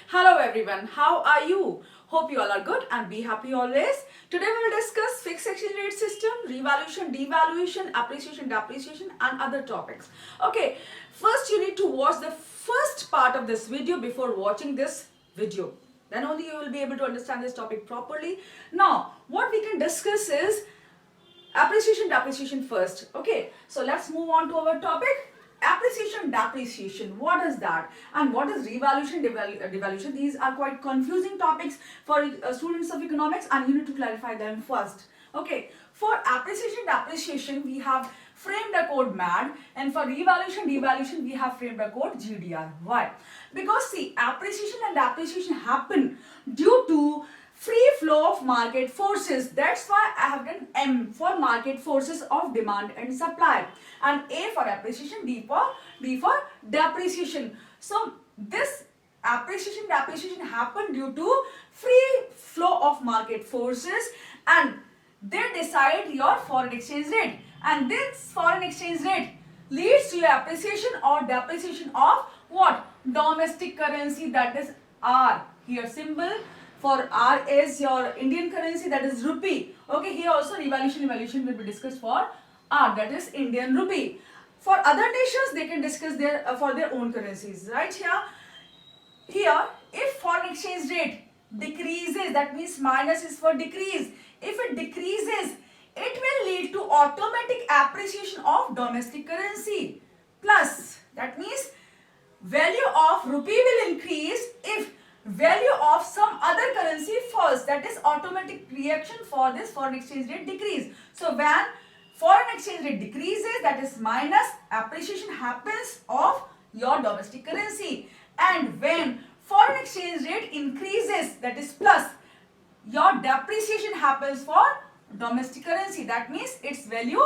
Hello everyone, how are you? Hope you all are good and be happy always. Today we will discuss fixed exchange rate system, revaluation, devaluation, appreciation, depreciation and other topics. Okay, first you need to watch the first part of this video before watching this video. Then only you will be able to understand this topic properly. Now, what we can discuss is appreciation, depreciation first. Okay, so let's move on to our topic. Appreciation, depreciation, what is that, and what is revaluation, devaluation? These are quite confusing topics for students of economics, and you need to clarify them first. Okay, for appreciation, depreciation, we have framed a code MAD, and for revaluation, devaluation, we have framed a code GDR. Why? Because see, appreciation and depreciation happen due to free flow of market forces. That's why I have done M for market forces of demand and supply, and A for appreciation, D for depreciation. So this appreciation, depreciation happen due to free flow of market forces, and they decide your foreign exchange rate, and this foreign exchange rate leads to your appreciation or depreciation of what? Domestic currency, that is R. Here symbol for R is your Indian currency, that is rupee. Okay, here also revaluation, evaluation will be discussed for R, that is Indian rupee. For other nations, they can discuss their for their own currencies. Right here, if foreign exchange rate decreases, that means minus is for decrease. If it decreases, it will lead to automatic appreciation of domestic currency. Plus, that means value of rupee will increase if value of some other currency falls. That is automatic reaction for this foreign exchange rate decrease. So when foreign exchange rate decreases, that is minus, appreciation happens of your domestic currency. And when foreign exchange rate increases, that is plus, your depreciation happens for domestic currency. That means its value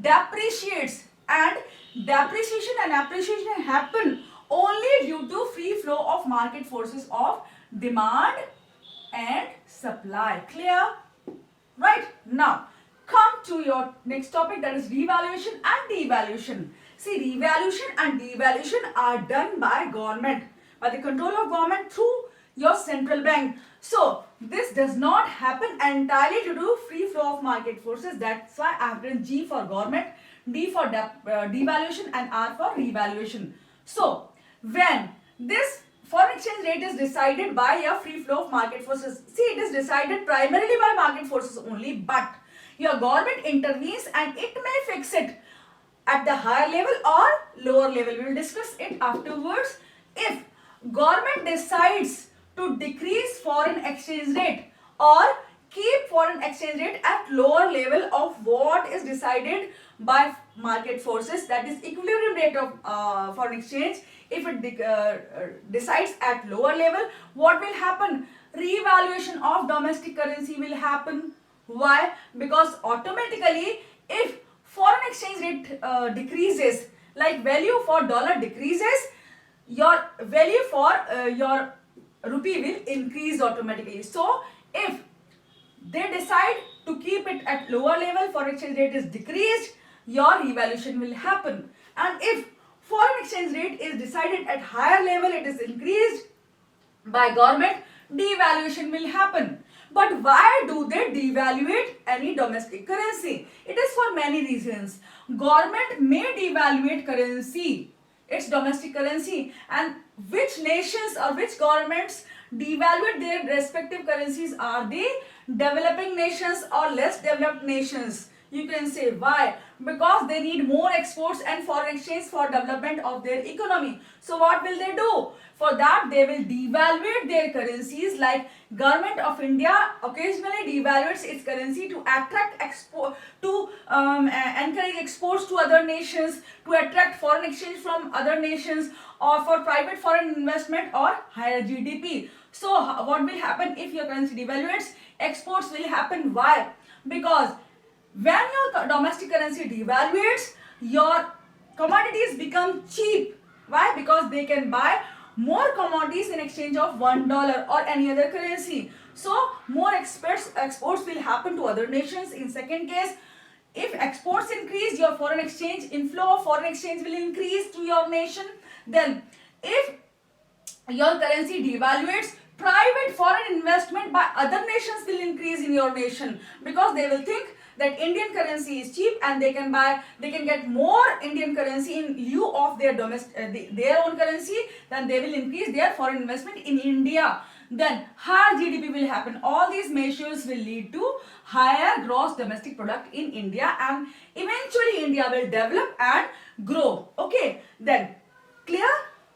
depreciates, and depreciation and appreciation happen only due to free flow of market forces of demand and supply. Clear? Right? Now, come to your next topic, that is revaluation and devaluation. See, revaluation and devaluation are done by government, by the control of government through your central bank. So, this does not happen entirely due to free flow of market forces. That's why I have written G for government, D for devaluation and R for revaluation. So, when this foreign exchange rate is decided by a free flow of market forces, see, it is decided primarily by market forces only, but your government intervenes and it may fix it at the higher level or lower level. We will discuss it afterwards. If government decides to decrease foreign exchange rate or keep foreign exchange rate at lower level of what is decided by market forces, that is equilibrium rate of foreign exchange, if it decides at lower level, what will happen? Revaluation of domestic currency will happen. Why? Because automatically, if foreign exchange rate decreases, like value for dollar decreases, your value for your rupee will increase automatically. So, if they decide to keep it at lower level, foreign exchange rate is decreased, your revaluation will happen. And if foreign exchange rate is decided at higher level, it is increased by government, devaluation will happen. But why do they devaluate any domestic currency? It is for many reasons. Government may devaluate currency, its domestic currency, and which nations or which governments devaluate their respective currencies are they? Developing nations or less developed nations. You can say why? Because they need more exports and foreign exchange for development of their economy. So what will they do? For that, they will devaluate their currencies. Like government of India occasionally devaluates its currency to attract export, to encourage exports to other nations, to attract foreign exchange from other nations, or for private foreign investment or higher GDP. So what will happen if your currency devaluates? Exports will happen. Why? Because when your domestic currency devaluates, your commodities become cheap. Why? Because they can buy more commodities in exchange of $1 or any other currency. So, more exports will happen to other nations. In second case, if exports increase, your foreign exchange inflow of foreign exchange will increase to your nation. Then, if your currency devaluates, private foreign investment by other nations will increase in your nation, because they will think that Indian currency is cheap and they can get more Indian currency in lieu of their their own currency, then they will increase their foreign investment in India. Then higher GDP will happen. All these measures will lead to higher gross domestic product in India, and eventually India will develop and grow. Okay, then clear?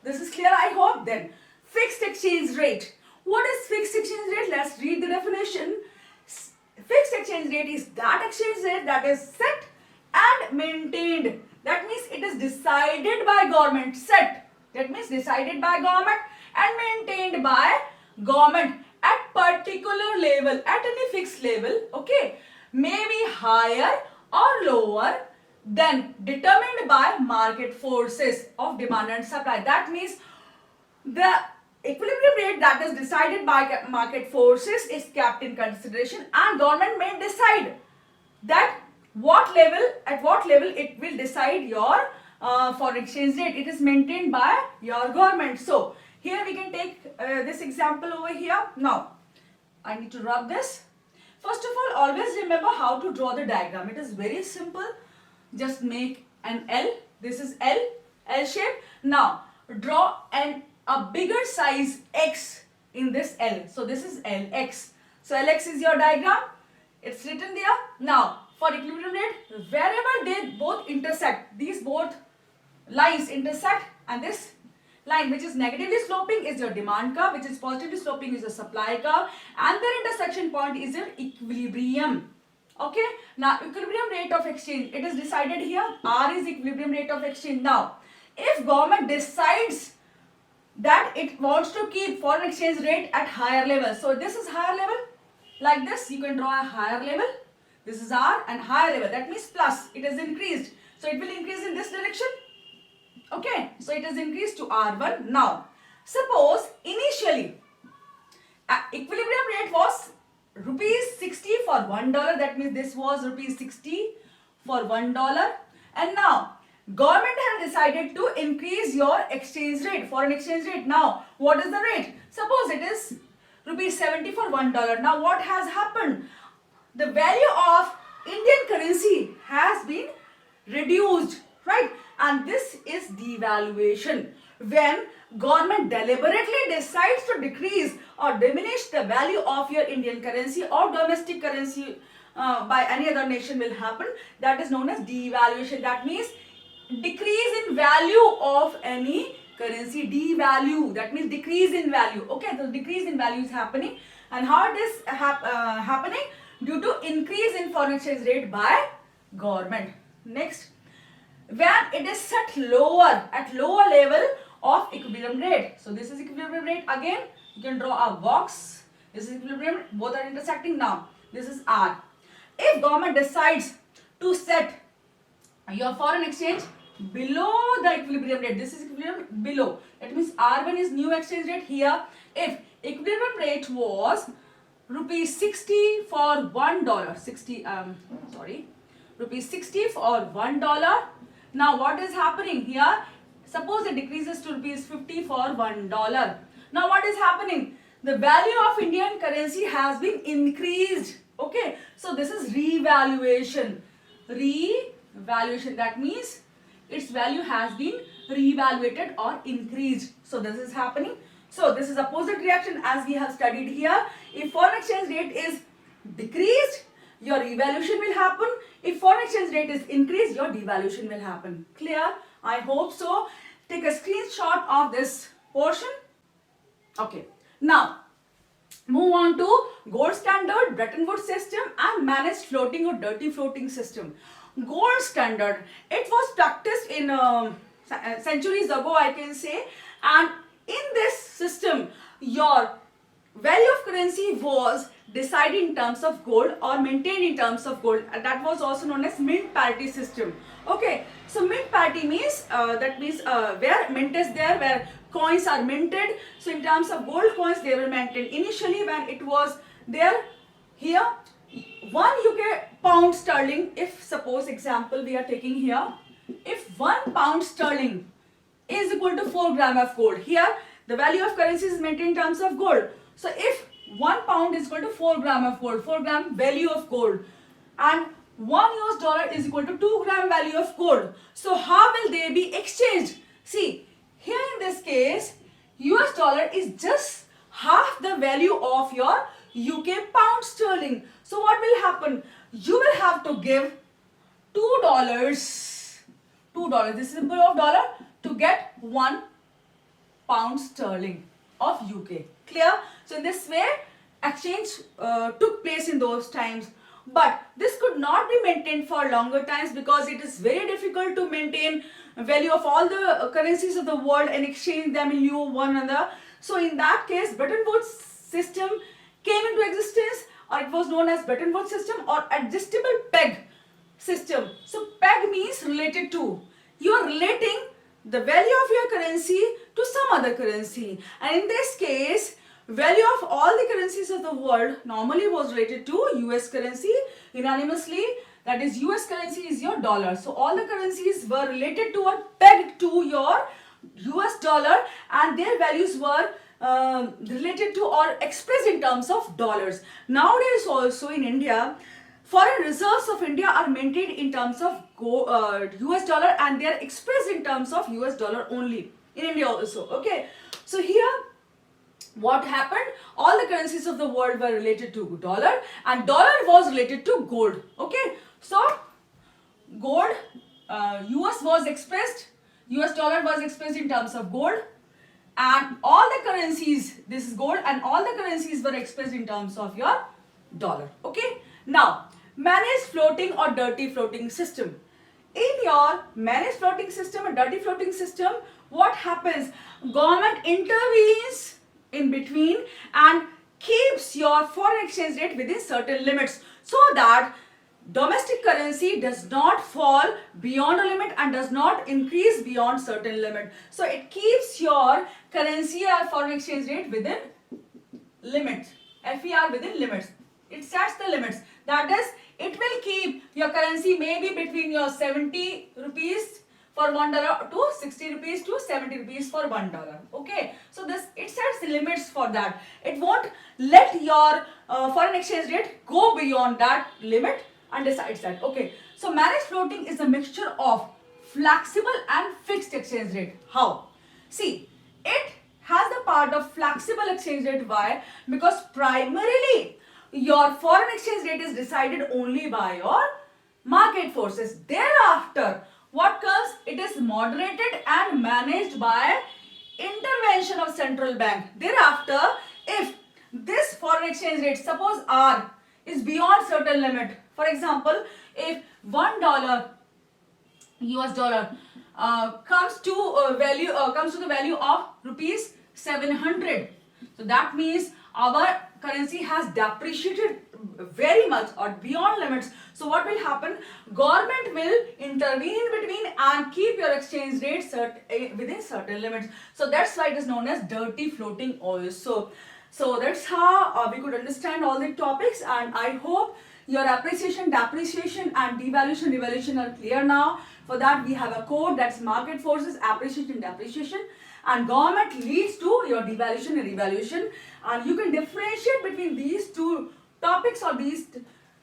This is clear, I hope. Then fixed exchange rate. What is fixed exchange rate? Let's read the definition. Fixed exchange rate is that exchange rate that is set and maintained. That means it is decided by government. Set. That means decided by government and maintained by government at particular level, at any fixed level. Okay. May be higher or lower than determined by market forces of demand and supply. That means the equilibrium rate that is decided by market forces is kept in consideration, and government may decide that at what level it will decide your foreign exchange rate. It is maintained by your government. So here we can take this example over here. Now I need to rub this. First of all, always remember how to draw the diagram. It is very simple. Just make an L. This is L shape. Now draw a bigger size X in this L. So this is LX. So LX is your diagram. It's written there. Now for equilibrium rate, wherever they both intersect, these both lines intersect, and this line which is negatively sloping is your demand curve, which is positively sloping is your supply curve, and their intersection point is your equilibrium. Okay. Now equilibrium rate of exchange, it is decided here. R is equilibrium rate of exchange. Now if government decides that it wants to keep foreign exchange rate at higher level, so this is higher level, like this you can draw a higher level. This is R and higher level, that means plus, it is increased, so it will increase in this direction. Okay, so it is increased to R1. Now suppose initially equilibrium rate was rupees 60 for $1, that means this was rupees 60 for $1, and now government has decided to increase your exchange rate, foreign exchange rate. Now what is the rate? Suppose it is rupees 70 for $1. Now what has happened? The value of Indian currency has been reduced, right? And this is devaluation. When government deliberately decides to decrease or diminish the value of your Indian currency or domestic currency by any other nation will happen, that is known as devaluation. That means decrease in value of any currency. Devalue, that means decrease in value. Okay, so decrease in value is happening. And how it is happening? Due to increase in foreign exchange rate by government. Next, when it is set lower, at lower level of equilibrium rate. So this is equilibrium rate. Again you can draw a box. This is equilibrium, both are intersecting. Now this is R. If government decides to set your foreign exchange below the equilibrium rate, this is equilibrium below, that means R1 is new exchange rate. Here if equilibrium rate was rupees 60 for $1, rupees 60 for $1. Now what is happening here? Suppose it decreases to rupees 50 for $1. Now what is happening? The value of Indian currency has been increased. Okay, so this is revaluation. Revaluation, that means its value has been reevaluated or increased. So this is happening. So this is opposite reaction as we have studied here. If foreign exchange rate is decreased, your revaluation will happen. If foreign exchange rate is increased, your devaluation will happen. Clear? I hope so. Take a screenshot of this portion. Okay. Now move on to gold standard, Bretton Woods system, and managed floating or dirty floating system. Gold standard, it was practiced in centuries ago, I can say, and in this system your value of currency was decided in terms of gold or maintained in terms of gold, and that was also known as mint parity system. Okay, so mint parity means where mint is there, where coins are minted. So in terms of gold coins, they were maintained initially when it was there. Here 1 UK pound sterling, if suppose example we are taking here, if 1 pound sterling is equal to 4 gram of gold, here the value of currency is maintained in terms of gold. So if 1 pound is equal to 4 gram of gold, 4 gram value of gold, and 1 US dollar is equal to 2 gram value of gold. So how will they be exchanged? See, here in this case, US dollar is just half the value of your UK pound sterling. So what will happen? You will have to give $2, this is symbol of dollar, to get 1 pound sterling of UK. Clear? So in this way, exchange took place in those times. But this could not be maintained for longer times because it is very difficult to maintain value of all the currencies of the world and exchange them in lieu of one another. So in that case, Bretton Woods system came into existence, or it was known as Bretton Woods system or adjustable peg system. So peg means related to. You are relating the value of your currency to some other currency, and in this case, value of all the currencies of the world normally was related to US currency unanimously, that is US currency is your dollar. So all the currencies were related to or pegged to your US dollar, and their values were related to or expressed in terms of dollars. Nowadays also in India, foreign reserves of India are maintained in terms of US dollar, and they are expressed in terms of US dollar only in India also. Okay, so here what happened? All the currencies of the world were related to dollar, and dollar was related to gold. Okay, so gold, US dollar was expressed in terms of gold, and all the currencies, this is gold, and all the currencies were expressed in terms of your dollar. Okay, now managed floating or dirty floating system. In your managed floating system and dirty floating system, what happens? Government intervenes in between and keeps your foreign exchange rate within certain limits, so that domestic currency does not fall beyond a limit and does not increase beyond certain limit. So it keeps your currency or foreign exchange rate within limits. FER within limits. It sets the limits. That is, it will keep your currency maybe between your 70 rupees for $1 to 60 rupees to 70 rupees for $1. Okay, so this, it sets the limits for that. It won't let your foreign exchange rate go beyond that limit and decides that. Okay, so managed floating is a mixture of flexible and fixed exchange rate. How? See, it has the part of flexible exchange rate. Why? Because primarily your foreign exchange rate is decided only by your market forces. Thereafter, what comes? It is moderated and managed by intervention of central bank. Thereafter, if this foreign exchange rate, suppose R, is beyond certain limit, for example, if $1 US dollar comes to the value of rupees 700, so that means our currency has depreciated very much or beyond limits. So what will happen? Government will intervene in between and keep your exchange rate within certain limits. So that's why it is known as dirty floating also. So that's how we could understand all the topics, and I hope your appreciation, depreciation and devaluation, revaluation are clear now. For that we have a code, that's market forces, appreciation, depreciation, and government leads to your devaluation and revaluation, and you can differentiate between these two topics or these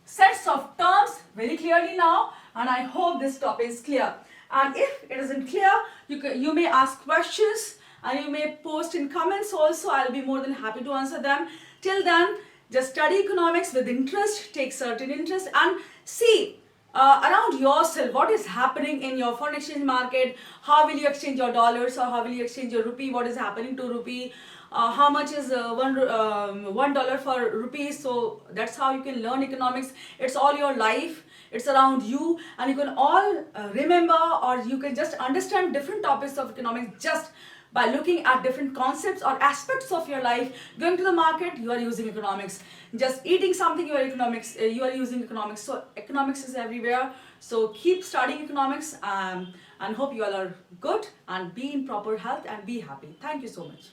sets of terms very clearly now, and I hope this topic is clear. And if it isn't clear, you may ask questions and you may post in comments also. I'll be more than happy to answer them. Till then, just study economics with interest, take certain interest, and see around yourself what is happening in your foreign exchange market. How will you exchange your dollars, or how will you exchange your rupee? What is happening to rupee? How much is $1 for rupees? So that's how you can learn economics. It's all your life. It's around you, and you can all remember, or you can just understand different topics of economics just by looking at different concepts or aspects of your life. Going to the market, you are using economics. Just eating something, you are using economics. So economics is everywhere. So keep studying economics, and hope you all are good and be in proper health and be happy. Thank you so much.